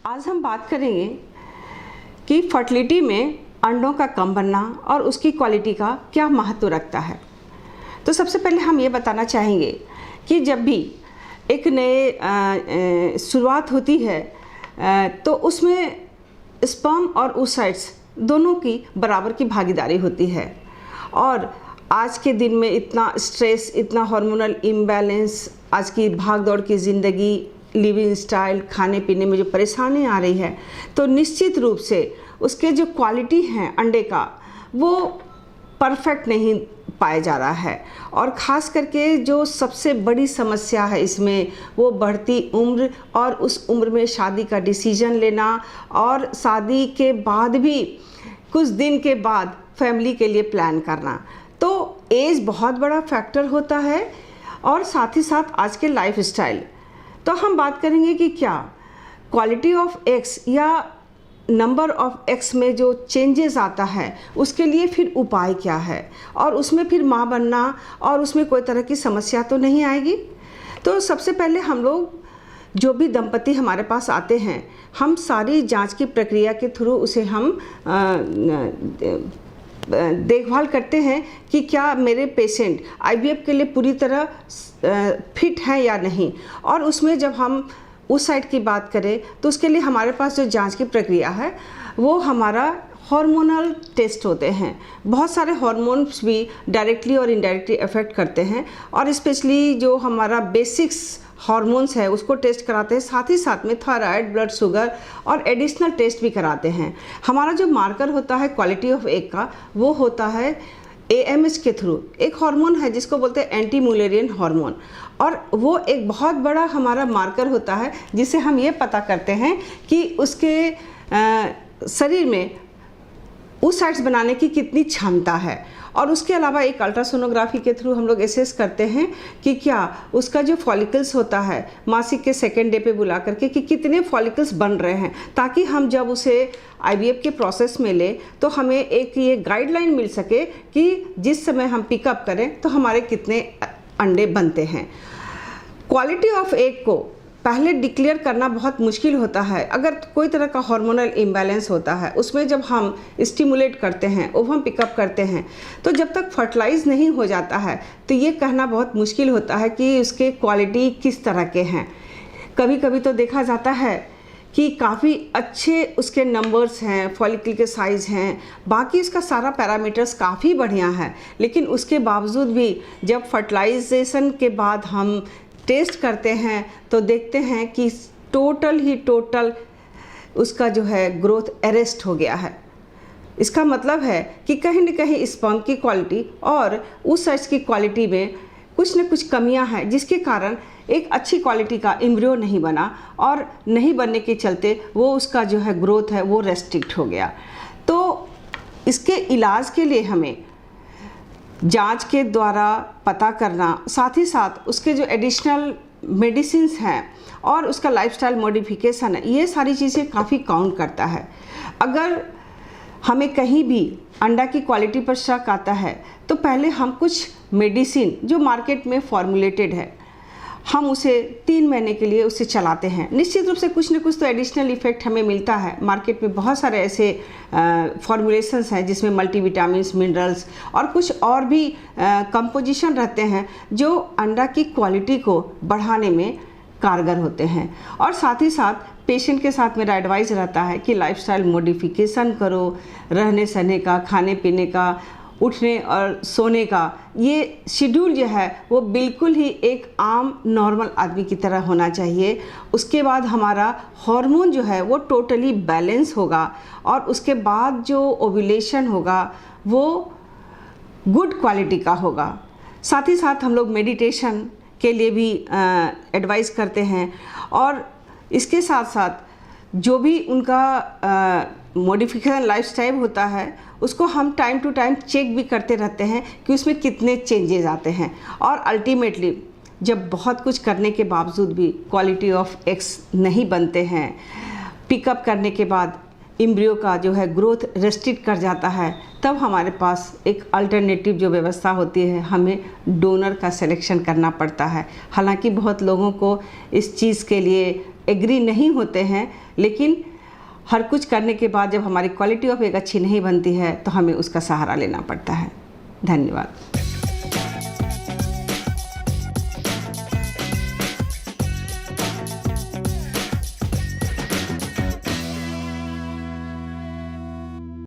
आज हम बात करेंगे कि फर्टिलिटी में अंडों का कम बनना और उसकी क्वालिटी का क्या महत्व रखता है। तो सबसे पहले हम ये बताना चाहेंगे कि जब भी एक नए शुरुआत होती है तो उसमें स्पर्म और oocytes दोनों की बराबर की भागीदारी होती है। और आज के दिन में इतना स्ट्रेस, इतना हार्मोनल इम्बैलेंस, आज की भाग दौड़ की ज़िंदगी, लिविंग स्टाइल, खाने पीने में जो परेशानी आ रही है, तो निश्चित रूप से उसके जो क्वालिटी हैं अंडे का वो परफेक्ट नहीं पाया जा रहा है। और ख़ास करके जो सबसे बड़ी समस्या है इसमें वो बढ़ती उम्र और उस उम्र में शादी का डिसीजन लेना और शादी के बाद भी कुछ दिन के बाद फैमिली के लिए प्लान करना। तो एज बहुत बड़ा फैक्टर होता है और साथ ही साथ आज के लाइफ स्टाइल। तो हम बात करेंगे कि क्या क्वालिटी ऑफ एग्स या नंबर ऑफ एग्स में जो चेंजेस आता है उसके लिए फिर उपाय क्या है और उसमें फिर माँ बनना और उसमें कोई तरह की समस्या तो नहीं आएगी। तो सबसे पहले हम लोग जो भी दंपति हमारे पास आते हैं, हम सारी जांच की प्रक्रिया के थ्रू उसे हम देखभाल करते हैं कि क्या मेरे पेशेंट आईवीएफ के लिए पूरी तरह फिट हैं या नहीं। और उसमें जब हम उस साइड की बात करें तो उसके लिए हमारे पास जो जांच की प्रक्रिया है वो हमारा हार्मोनल टेस्ट होते हैं। बहुत सारे हार्मोन्स भी डायरेक्टली और इनडायरेक्टली अफेक्ट करते हैं और स्पेशली जो हमारा बेसिक्स हार्मोन्स है उसको टेस्ट कराते हैं, साथ ही साथ में थायराइड, ब्लड शुगर और एडिशनल टेस्ट भी कराते हैं। हमारा जो मार्कर होता है क्वालिटी ऑफ एग का वो होता है AMH के थ्रू। एक हार्मोन है जिसको बोलते हैं एंटी मुलेरियन हार्मोन, और वो एक बहुत बड़ा हमारा मार्कर होता है जिसे हम ये पता करते हैं कि उसके शरीर में oocytes बनाने की कितनी क्षमता है। और उसके अलावा एक अल्ट्रासोनोग्राफी के थ्रू हम लोग एसेस करते हैं कि क्या उसका जो फॉलिकल्स होता है मासिक के सेकेंड डे पे बुला करके कि कितने फॉलिकल्स बन रहे हैं, ताकि हम जब उसे IVF के प्रोसेस में ले तो हमें एक ये गाइडलाइन मिल सके कि जिस समय हम पिकअप करें तो हमारे कितने अंडे बनते हैं। क्वालिटी ऑफ एग को पहले डिक्लेयर करना बहुत मुश्किल होता है। अगर कोई तरह का हार्मोनल इम्बैलेंस होता है उसमें जब हम स्टिमुलेट करते हैं, ओवम पिकअप करते हैं, तो जब तक फर्टिलाइज नहीं हो जाता है तो ये कहना बहुत मुश्किल होता है कि उसके क्वालिटी किस तरह के हैं। कभी कभी तो देखा जाता है कि काफ़ी अच्छे उसके नंबर्स हैं, फॉलिकल के साइज़ हैं, बाकी इसका सारा पैरामीटर्स काफ़ी बढ़िया है, लेकिन उसके बावजूद भी जब फर्टिलाइजेशन के बाद हम टेस्ट करते हैं तो देखते हैं कि टोटल उसका जो है ग्रोथ अरेस्ट हो गया है। इसका मतलब है कि कहीं न कहीं स्पर्म की क्वालिटी और oocytes की क्वालिटी में कुछ न कुछ कमियां हैं, जिसके कारण एक अच्छी क्वालिटी का एम्ब्रियो नहीं बना और नहीं बनने के चलते वो उसका जो है ग्रोथ है वो रेस्ट्रिक्ट हो गया। तो इसके इलाज के लिए हमें जांच के द्वारा पता करना, साथ ही साथ उसके जो एडिशनल मेडिसिन्स हैं और उसका लाइफस्टाइल मॉडिफिकेशन है, ये सारी चीज़ें काफ़ी काउंट करता है। अगर हमें कहीं भी अंडा की क्वालिटी पर शक आता है तो पहले हम कुछ मेडिसिन जो मार्केट में फॉर्मुलेटेड है हम उसे 3 महीने के लिए उसे चलाते हैं। निश्चित रूप से कुछ न कुछ तो एडिशनल इफेक्ट हमें मिलता है। मार्केट में बहुत सारे ऐसे फॉर्मुलेशंस हैं जिसमें मल्टीविटामिन्स, मिनरल्स और कुछ और भी कंपोजिशन रहते हैं जो अंडा की क्वालिटी को बढ़ाने में कारगर होते हैं। और साथ ही साथ पेशेंट के साथ मेरा एडवाइस रहता है कि लाइफस्टाइल मॉडिफिकेशन करो, रहने सहने का, खाने पीने का, उठने और सोने का, ये शेड्यूल जो है वो बिल्कुल ही एक आम नॉर्मल आदमी की तरह होना चाहिए। उसके बाद हमारा हार्मोन जो है वो टोटली बैलेंस होगा और उसके बाद जो ओव्यूलेशन होगा वो गुड क्वालिटी का होगा। साथ ही साथ हम लोग मेडिटेशन के लिए भी एडवाइस करते हैं और इसके साथ साथ जो भी उनका मॉडिफिकेशन लाइफस्टाइल होता है उसको हम टाइम टू टाइम चेक भी करते रहते हैं कि उसमें कितने चेंजेस आते हैं। और अल्टीमेटली जब बहुत कुछ करने के बावजूद भी क्वालिटी ऑफ एग्स नहीं बनते हैं, पिकअप करने के बाद एम्ब्रियो का जो है ग्रोथ रेस्ट्रिक्ट कर जाता है, तब हमारे पास एक अल्टरनेटिव जो व्यवस्था होती है, हमें डोनर का सिलेक्शन करना पड़ता है। हालांकि बहुत लोगों को इस चीज़ के लिए एग्री नहीं होते हैं, लेकिन हर कुछ करने के बाद जब हमारी क्वालिटी ऑफ एग अच्छी नहीं बनती है तो हमें उसका सहारा लेना पड़ता है। धन्यवाद।